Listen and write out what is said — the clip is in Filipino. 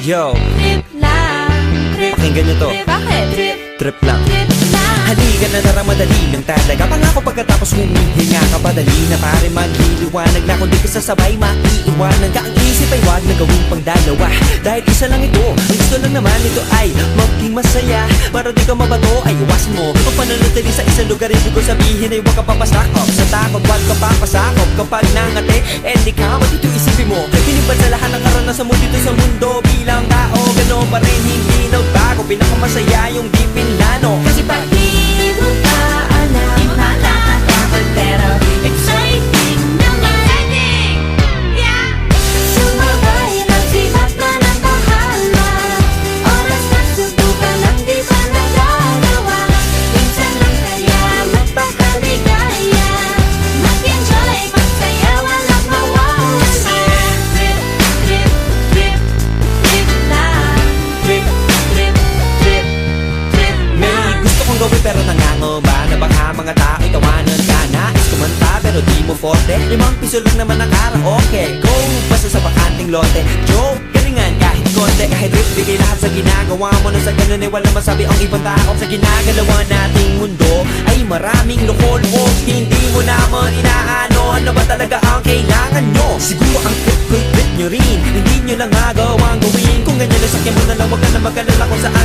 Yo, Trip lang, trip, pakinggan nyo to. trip, bakit? Trip, Trip lang. trip lang. Halika na tara, madali lang talaga. Pangako pagkatapos humihinga ka, padali na pare magliliwanag na. Kung di ka sasabay, maiiwanan ka. Ang isip ay wag na gawing pangdalawa, dahil isa lang ito. Ang gusto lang naman ito ay maging masaya. Para di ka mabato ay iwasan mo ang pananatili sa isang lugar. Ibig ko sabihin ay huwag ka papasakop sa takot, wag ka papasakop. Kapag nangate, di ka dito isipin mo. Hinibad sa lahat ng karanasan mo dito sa mundo. Bilang tao, gano'n pa rin hindi nagbago. Pinakamasaya yung di pinlano. Kasi Pag di mo pa alam, di mo nakakatakot, pero exciting naman. Exciting! Yeah! Sumabay lang, sibat na ng bahala. Oras na subukan ang di pa nagagawa. Minsan lang kaya magpakaligaya. Mag-enjoy, magsaya, walang mawawala. Trip, trip, trip, trip lang. Trip, trip, trip, trip lang. may gusto kong gawin pero nangangamba na baka mga tao'y tawanan ka. Nais kumanta pero di mo forte. 5 piso lang naman ang karaoke. Go, basta sa bakanting lote. Joke, galingan kahit konti. Kahit rip, bigay lahat sa ginagawa mo. Na sa ganun ay walang masabi ang ibang tao. Sa ginagalawa nating mundo ay maraming loko-loko. Hindi mo naman inaano ano ba talaga ang kailangan nyo. Siguro ang trip nyo rin, hindi nyo lang magawang gawin. Kung ganyan, sakyan mo na lang, wag ka na mag-alala kung saan